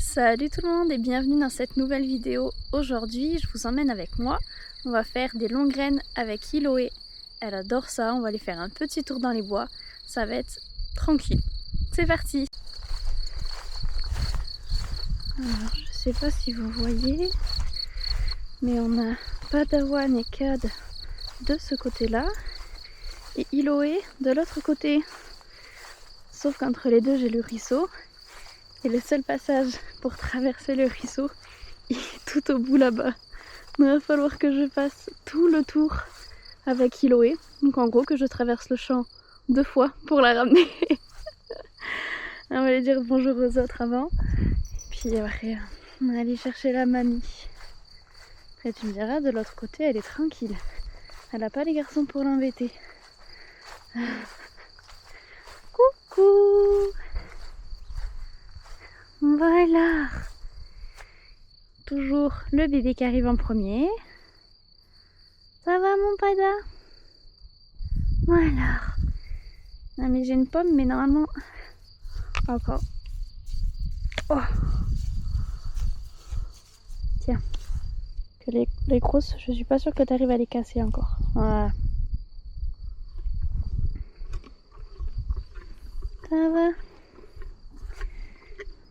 Salut tout le monde et bienvenue dans cette nouvelle vidéo. Aujourd'hui, je vous emmène avec moi. On va faire des longues graines avec Hiloé. Elle adore ça, on va aller faire un petit tour dans les bois. Ça va être tranquille. C'est parti! Alors, je sais pas si vous voyez, mais on a Padawan et Cad de ce côté-là et Hiloé de l'autre côté. Sauf qu'entre les deux, j'ai le ruisseau. Et le seul passage pour traverser le ruisseau, il est tout au bout là-bas. Donc il va falloir que je fasse tout le tour avec Hiloé. Donc en gros que je traverse le champ 2 fois pour la ramener. On va aller dire bonjour aux autres avant. Puis après, on va aller chercher la mamie. Après tu me diras, de l'autre côté, elle est tranquille. Elle n'a pas les garçons pour l'embêter. Coucou! Voilà. Toujours le bébé qui arrive en premier. Ça va mon pada? Voilà. Ah mais j'ai une pomme mais normalement... Encore. Oh. Tiens. Que les grosses, je suis pas sûre que tu arrives à les casser encore. Voilà. Ça va?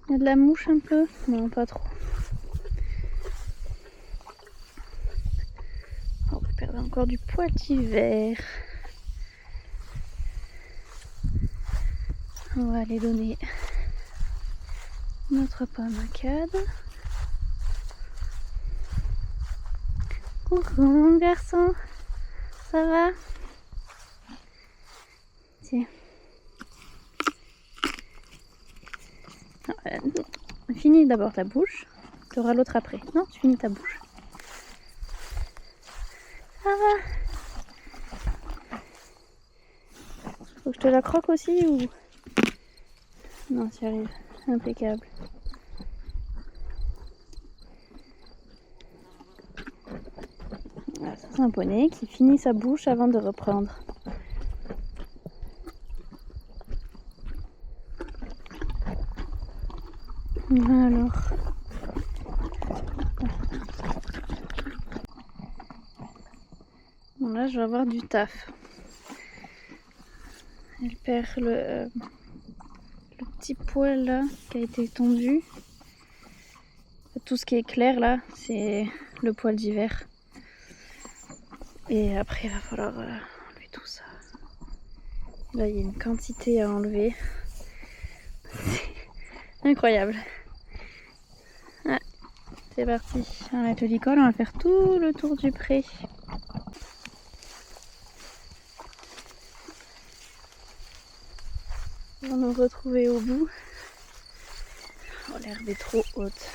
Il y a de la mouche un peu? Non, pas trop. On va perdre encore du poil d'hiver. On va aller donner notre pomme à Cad. Coucou mon garçon, ça va? Tiens. Finis d'abord ta bouche, tu auras l'autre après. Non, tu finis ta bouche. Ça va? Faut que je te la croque aussi ou... Non, tu arrives. Impeccable. Voilà, ça c'est un poney qui finit sa bouche avant de reprendre. Alors... Bon là je vais avoir du taf. Elle perd le petit poil là qui a été tondu. Tout ce qui est clair là, c'est le poil d'hiver. Et après il va falloir enlever tout ça. Là il y a une quantité à enlever. C'est incroyable. Ah, c'est parti. On va mettre le licol, on va faire tout le tour du pré. On va nous retrouver au bout. Oh, l'herbe est trop haute.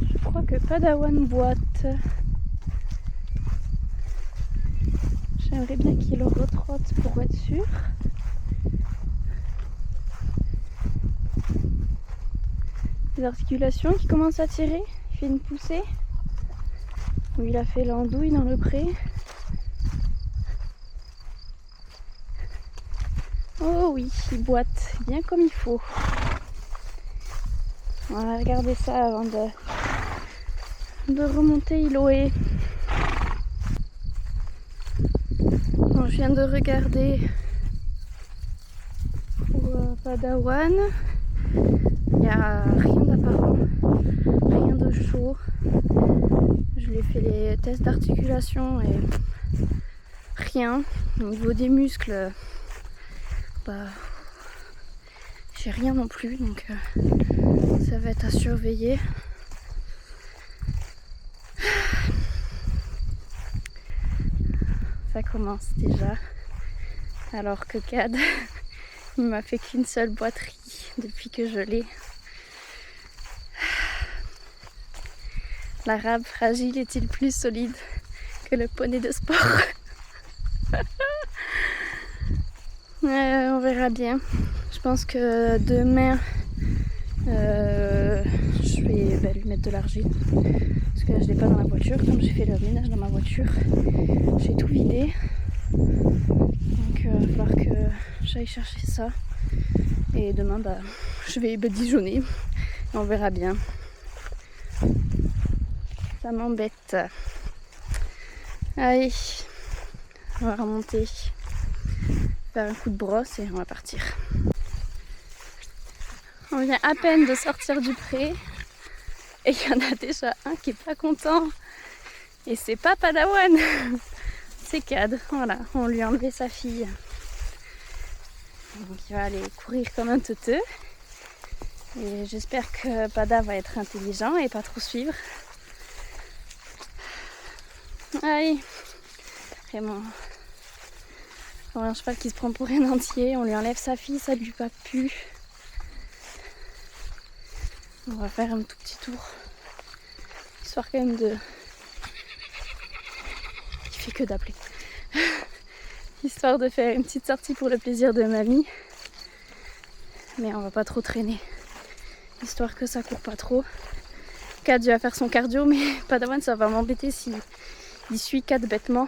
Je crois que Padawan boite. J'aimerais bien qu'il retrotte pour être sûr. Les articulations qui commencent à tirer. Il fait une poussée. Où il a fait l'andouille dans le pré. Oh oui, il boite bien comme il faut. On va regarder ça avant de remonter Hiloé. Bon, je viens de regarder pour Padawan. Il n'y a rien d'apparent, rien de chaud. Je lui ai fait les tests d'articulation et rien. Au niveau des muscles, bah, j'ai rien non plus, donc ça va être à surveiller. Ça commence déjà, alors que Cad, il m'a fait qu'une seule boiterie depuis que je l'ai. L'arabe fragile est-il plus solide que le poney de sport? On verra bien. Je pense que demain, je je vais lui mettre de l'argile. Parce que là je l'ai pas dans la voiture. Comme j'ai fait le ménage dans ma voiture, j'ai tout vidé. Donc il va falloir que j'aille chercher ça. Et demain je vais badigeonner. Et on verra bien. Ça m'embête. Allez, on va remonter, faire un coup de brosse et on va partir. On vient à peine de sortir du pré et il y en a déjà un qui est pas content. Et c'est pas Padawan, c'est Cad. Voilà, on lui a enlevé sa fille. Donc il va aller courir comme un teuteux. Et j'espère que Pada va être intelligent et pas trop suivre. Allez, vraiment. Un cheval qui se prend pour un entier, on lui enlève sa fille, ça lui va plus. On va faire un tout petit tour. Histoire quand même de... Il fait que d'appeler. Histoire de faire une petite sortie pour le plaisir de mamie. Mais on va pas trop traîner. Histoire que ça court pas trop. Cad va faire son cardio, mais Padawan ça va m'embêter si il suit Cad bêtement.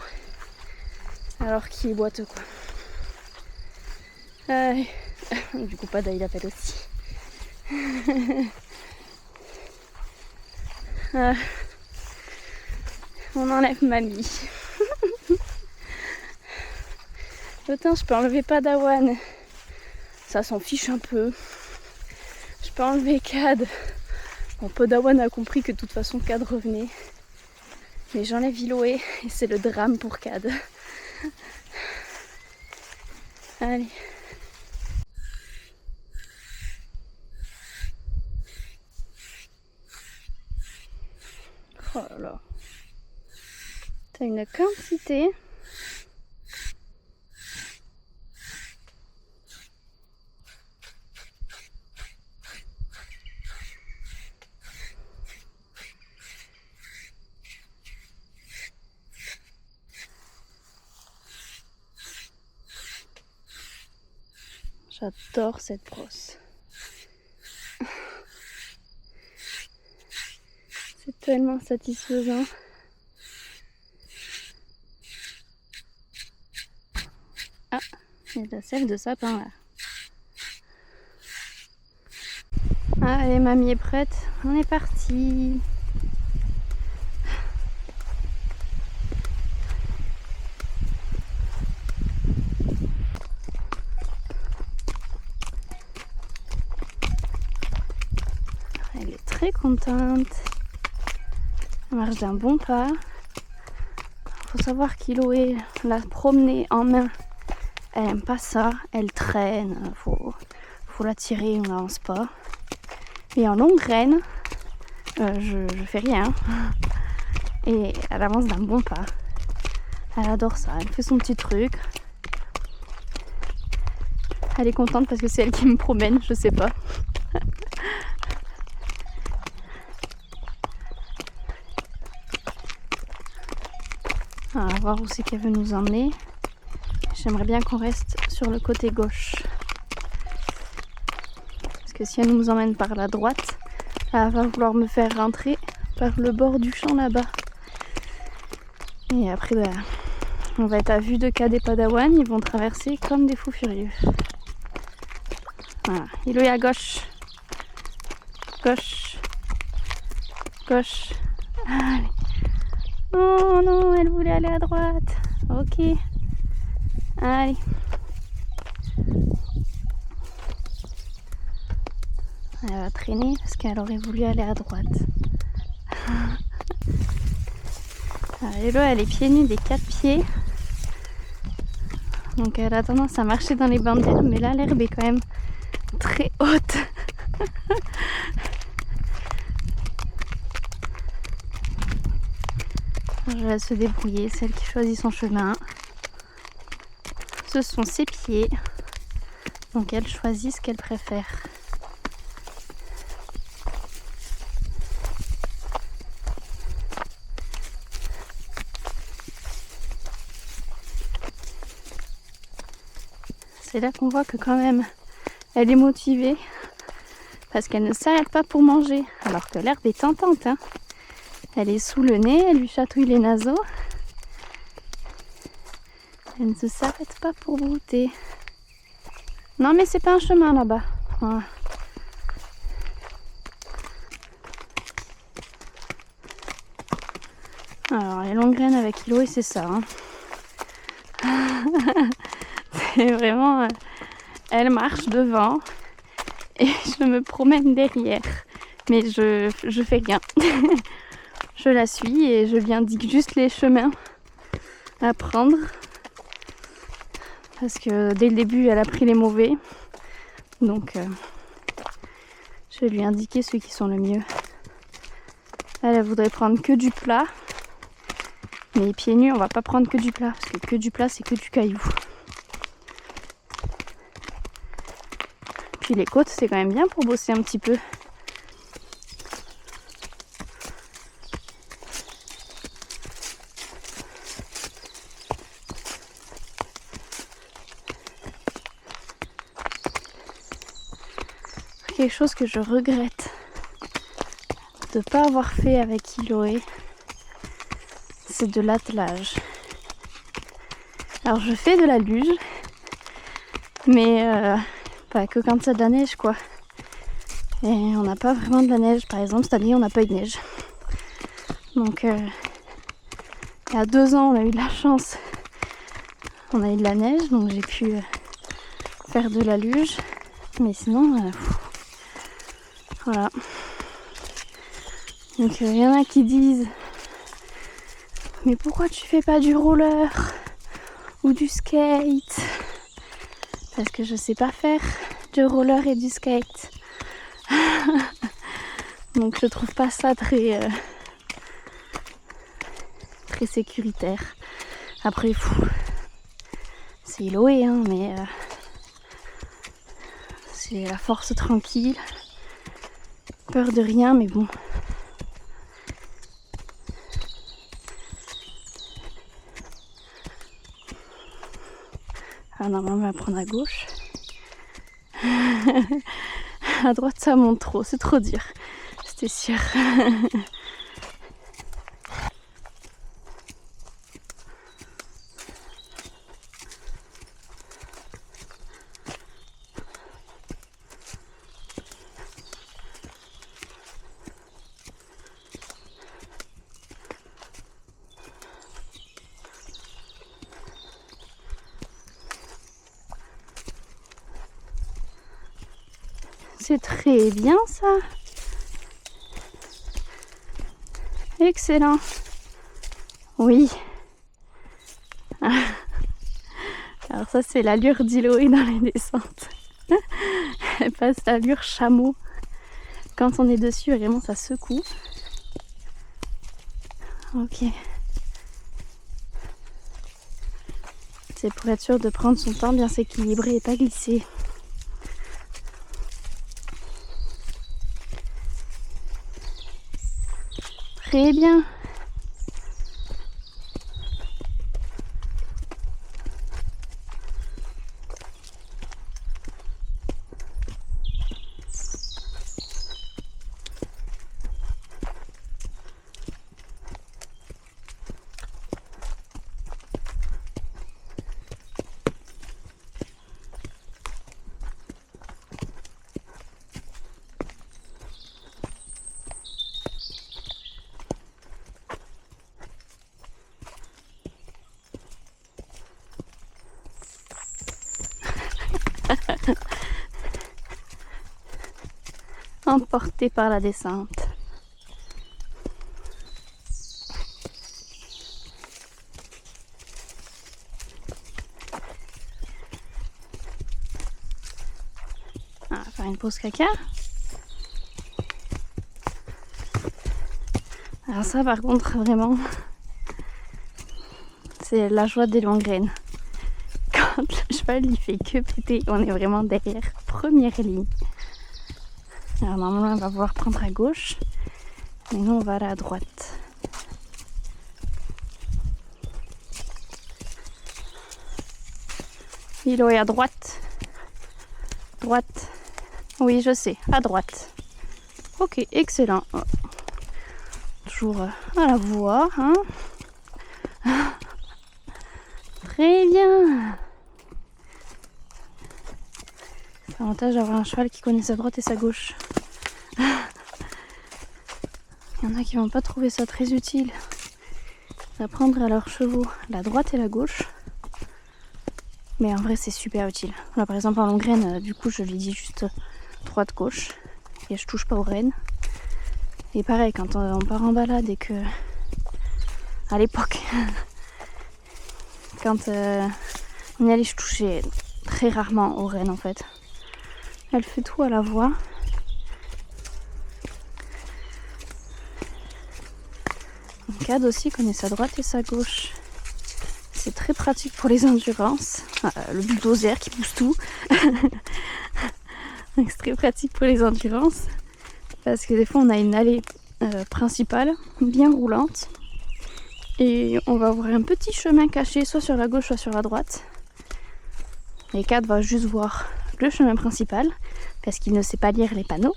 Alors qu'il est boiteux quoi. Du coup Pada il appelle aussi. On enlève mamie. Autant je peux enlever Padawan, ça s'en fiche un peu. Je peux enlever Cad. Bon, Padawan a compris que de toute façon Cad revenait. Mais j'enlève Iloé et c'est le drame pour Cad. Allez. Oh là là. T'as une quantité. J'adore cette brosse. C'est tellement satisfaisant. Ah, il y a de la sève de sapin là. Allez, mamie est prête. On est parti. Elle est très contente. Elle marche d'un bon pas. Faut savoir qu'Iloé l'a promenée en main. Elle aime pas ça. Elle traîne. Faut la tirer, on n'avance pas. Et en longue graine, je fais rien. Et elle avance d'un bon pas. Elle adore ça. Elle fait son petit truc. Elle est contente parce que c'est elle qui me promène, je sais pas. On va voir où c'est qu'elle veut nous emmener. J'aimerais bien qu'on reste sur le côté gauche. Parce que si elle nous emmène par la droite, elle va vouloir me faire rentrer par le bord du champ là-bas. Et après, on va être à vue de Cad et Padawan. Ils vont traverser comme des fous furieux. Voilà. Iloé à gauche. Gauche. Gauche. Allez. Oh non, elle voulait aller à droite. Ok. Allez. Elle va traîner parce qu'elle aurait voulu aller à droite. Hello, elle est pieds nus des 4 pieds. Donc elle a tendance à marcher dans les bancs d'herbe, mais là l'herbe est quand même très haute. Je laisse se débrouiller, celle qui choisit son chemin. Ce sont ses pieds. Donc elle choisit ce qu'elle préfère. C'est là qu'on voit que quand même elle est motivée. parce qu'elle ne s'arrête pas pour manger, alors que l'herbe est tentante, hein. Elle est sous le nez, elle lui chatouille les naseaux. Elle ne s'arrête pas pour brouter. Non mais c'est pas un chemin là-bas. Voilà. Alors les longues graines avec Iloé, c'est ça. Hein. C'est vraiment... elle marche devant et je me promène derrière. Mais je fais rien. Je la suis et je lui indique juste les chemins à prendre. Parce que dès le début, elle a pris les mauvais. Donc, je vais lui indiquer ceux qui sont le mieux. Elle voudrait prendre que du plat. Mais pieds nus, on va pas prendre que du plat. Parce que du plat, c'est que du caillou. Puis les côtes, c'est quand même bien pour bosser un petit peu. Quelque chose que je regrette de ne pas avoir fait avec Iloé, c'est de l'attelage. Alors je fais de la luge, mais pas que quand c'est de la neige quoi. Et on n'a pas vraiment de la neige, par exemple cette année on n'a pas eu de neige. Donc il y a 2 ans on a eu de la chance, on a eu de la neige, donc j'ai pu faire de la luge, mais sinon voilà. Donc il y en a qui disent mais pourquoi tu fais pas du roller ou du skate? Parce que je sais pas faire du roller et du skate. Donc je trouve pas ça très sécuritaire. Après c'est Iloé hein, mais c'est la force tranquille. Peur de rien, mais bon. Alors normalement on va prendre à gauche. À droite ça monte trop, c'est trop dur. C'était sûr. C'est très bien ça. Excellent. Oui. Alors ça c'est l'allure d'Iloé dans les descentes. Elle passe l'allure chameau. Quand on est dessus, vraiment ça secoue. Ok. C'est pour être sûr de prendre son temps, bien s'équilibrer et pas glisser. Très bien. Emporté par la descente. On va faire une pause caca. Alors ça par contre vraiment c'est la joie des longues graines. Quand le cheval il fait que péter, on est vraiment derrière, première ligne. Alors normalement on va pouvoir prendre à gauche, mais nous on va aller à droite. Iloé à droite. Droite. Oui, je sais, à droite. Ok, excellent. Toujours à la voie, hein. Très bien. C'est l'avantage d'avoir un cheval qui connaît sa droite et sa gauche. Il y en a qui vont pas trouver ça très utile d'apprendre à leurs chevaux la droite et la gauche. Mais en vrai, c'est super utile. Là, par exemple, en longue reine, du coup, je lui dis juste droite-gauche. Et je touche pas aux rênes. Et pareil, quand on part en balade et que... À l'époque, quand on y allait, je touchais très rarement aux rênes, en fait. Elle fait tout à la voix. Cad aussi connaît sa droite et sa gauche. C'est très pratique pour les endurances. Le bulldozer qui pousse tout. C'est très pratique pour les endurances. Parce que des fois on a une allée principale bien roulante. Et on va avoir un petit chemin caché soit sur la gauche soit sur la droite. Et Cad va juste voir le chemin principal. Parce qu'il ne sait pas lire les panneaux.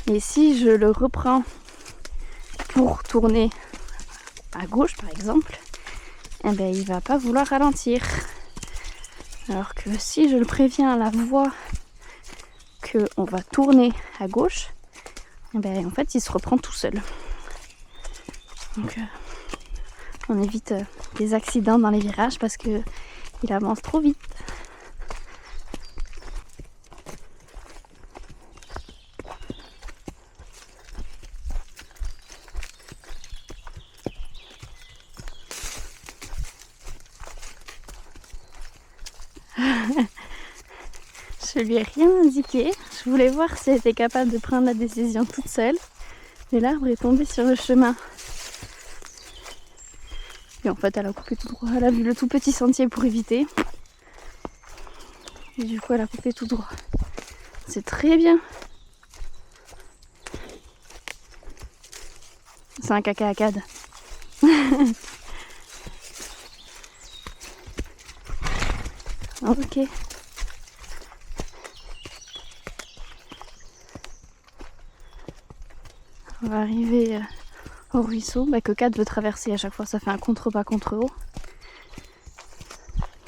Et si je le reprends pour tourner à gauche par exemple, eh ben, il va pas vouloir ralentir. Alors que si je le préviens à la voix qu'on va tourner à gauche, eh ben, en fait il se reprend tout seul. Donc on évite des accidents dans les virages parce que il avance trop vite. Je lui ai rien indiqué. Je voulais voir si elle était capable de prendre la décision toute seule. Mais l'arbre est tombé sur le chemin. Et en fait, elle a coupé tout droit. Elle a vu le tout petit sentier pour éviter. Et du coup, elle a coupé tout droit. C'est très bien. C'est un caca à Cad. Ok. On va arriver au ruisseau que Cad veut traverser à chaque fois. Ça fait un contre-bas contre-haut.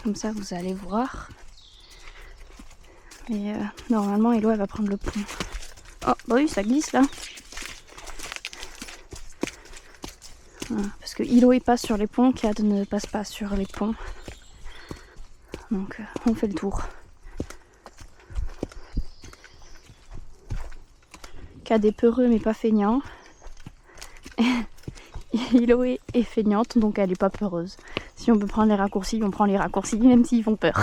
Comme ça, vous allez voir. Et normalement, Hello, elle va prendre le pont. Oh, bah oui, ça glisse là. Voilà, parce que Hilo il passe sur les ponts, Cad ne passe pas sur les ponts. Donc on fait le tour. Cad est peureux mais pas feignant. Hilo est feignante donc elle est pas peureuse. Si on peut prendre les raccourcis, on prend les raccourcis même s'ils font peur.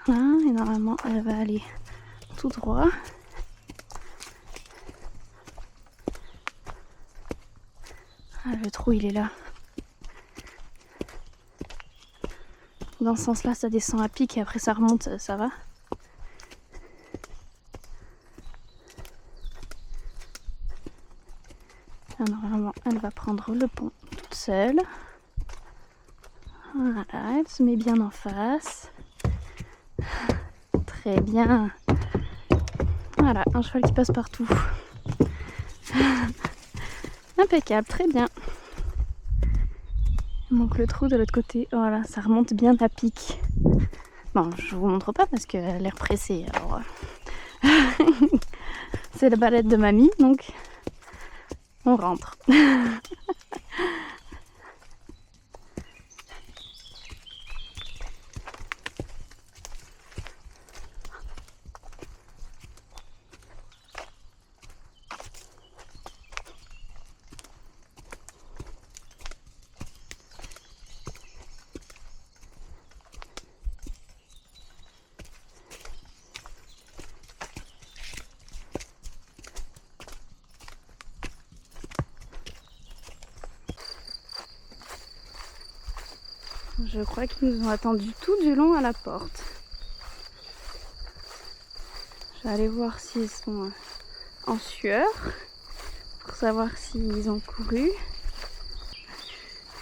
Voilà, et normalement elle va aller tout droit. Ah, le trou il est là. Dans ce sens là ça descend à pic et après ça remonte, ça va. Là, normalement elle va prendre le pont toute seule. Voilà, elle se met bien en face. Très bien. Voilà, un cheval qui passe partout. Impeccable, très bien. Il manque le trou de l'autre côté. Voilà, ça remonte bien à pic. Bon, je vous montre pas parce qu'elle a l'air pressée. Alors, c'est la balade de mamie, donc on rentre. Je crois qu'ils nous ont attendu tout du long à la porte. Je vais aller voir s'ils sont en sueur pour savoir s'ils ont couru.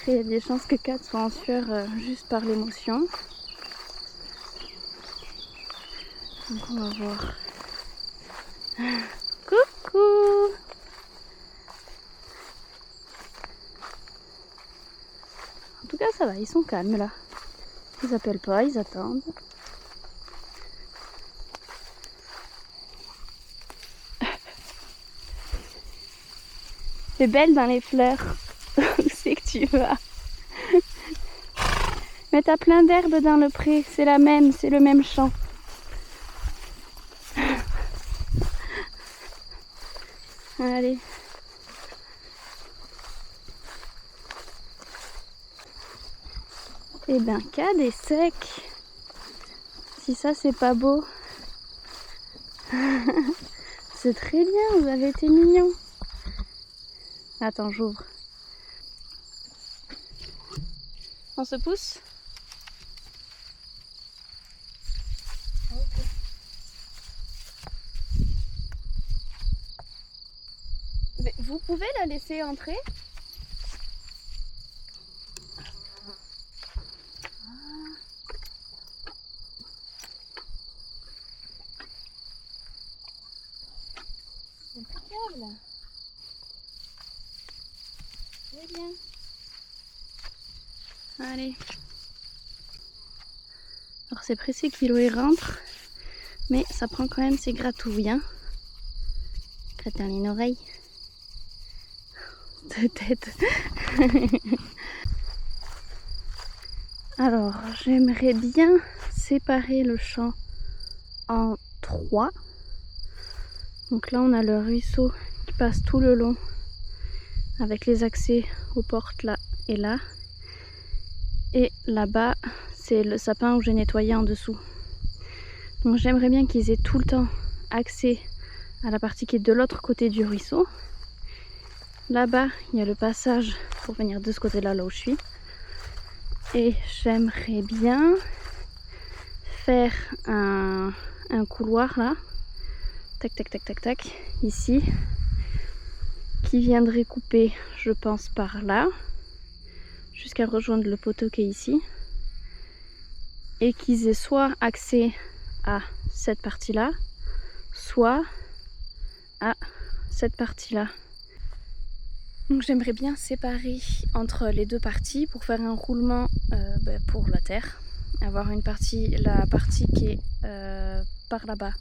Après, il y a des chances que Kat soit en sueur juste par l'émotion. Donc on va voir. Coucou! En tout cas, ça va, ils sont calmes là. Ils appellent pas, ils attendent. C'est belle dans les fleurs. Où c'est que tu vas? Mais t'as plein d'herbes dans le pré, c'est la même, c'est le même champ. Allez. Eh ben, Cad est sec. Si ça, c'est pas beau. C'est très bien, vous avez été mignons. Attends, j'ouvre. On se pousse? Okay. Mais vous pouvez la laisser entrer? Impeccable. Très bien. Allez. Alors c'est pressé qu'Iloé rentre, mais ça prend quand même ses gratouilles. Hein. Gratin une oreille. De tête. Alors j'aimerais bien séparer le champ en 3. Donc là on a le ruisseau qui passe tout le long avec les accès aux portes là et là. Et là-bas c'est le sapin où j'ai nettoyé en dessous. Donc j'aimerais bien qu'ils aient tout le temps accès à la partie qui est de l'autre côté du ruisseau. Là-bas il y a le passage pour venir de ce côté-là, là où je suis. Et j'aimerais bien faire un couloir là. Tac tac tac tac tac, ici, qui viendrait couper, je pense, par là, jusqu'à rejoindre le poteau qui est ici, et qu'ils aient soit accès à cette partie-là, soit à cette partie-là. Donc j'aimerais bien séparer entre les deux parties pour faire un roulement pour la terre, avoir une partie, la partie qui est par là-bas.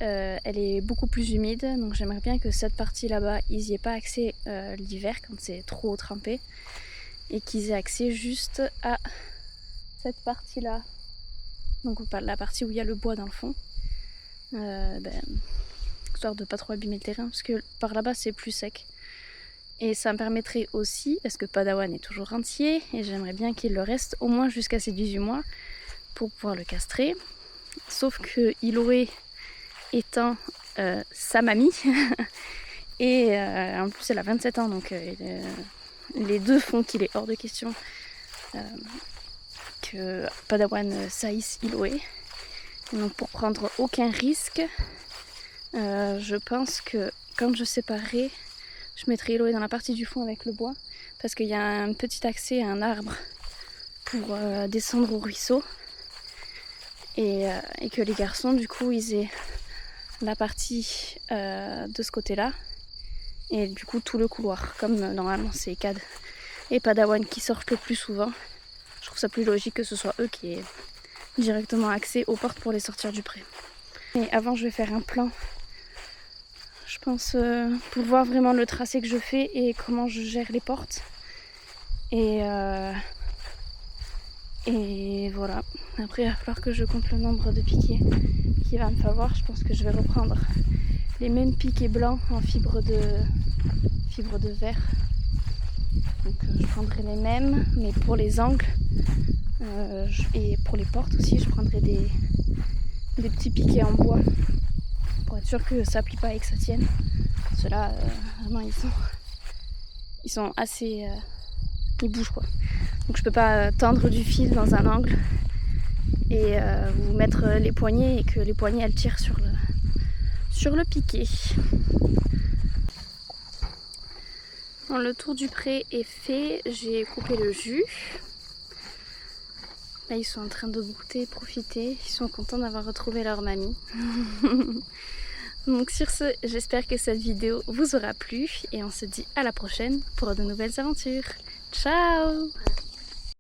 Elle est beaucoup plus humide, donc j'aimerais bien que cette partie là-bas, ils n'y aient pas accès l'hiver quand c'est trop trempé, et qu'ils aient accès juste à cette partie-là, donc la partie où il y a le bois dans le fond, histoire de pas trop abîmer le terrain, parce que par là-bas c'est plus sec. Et ça me permettrait aussi, parce que Padawan est toujours entier, et j'aimerais bien qu'il le reste au moins jusqu'à ses 18 mois pour pouvoir le castrer, sauf que Iloé étant sa mamie et en plus elle a 27 ans, donc les deux font qu'il est hors de question que Padawan saïsse Iloé. Donc pour prendre aucun risque, je pense que quand je séparerai, je mettrai Iloé dans la partie du fond avec le bois, parce qu'il y a un petit accès à un arbre pour descendre au ruisseau, et que les garçons du coup ils aient la partie de ce côté-là, et du coup tout le couloir, comme normalement c'est Cad et Padawan qui sortent le plus souvent. Je trouve ça plus logique que ce soit eux qui aient directement accès aux portes pour les sortir du pré. Et avant je vais faire un plan, je pense, pour voir vraiment le tracé que je fais et comment je gère les portes. Et voilà. Après il va falloir que je compte le nombre de piquets qu'il va me falloir. Je pense que je vais reprendre les mêmes piquets blancs en fibre de verre. Donc je prendrai les mêmes, mais pour les angles et pour les portes aussi, je prendrai des petits piquets en bois pour être sûr que ça plie pas et que ça tienne. Ceux-là, vraiment ils sont assez... ils bougent quoi. Donc je peux pas tendre du fil dans un angle et vous mettre les poignées et que les poignées elles tirent sur le piquet. Bon, le tour du pré est fait, j'ai coupé le jus. Là, ils sont en train de goûter, profiter, ils sont contents d'avoir retrouvé leur mamie. Donc sur ce, j'espère que cette vidéo vous aura plu et on se dit à la prochaine pour de nouvelles aventures. Ciao!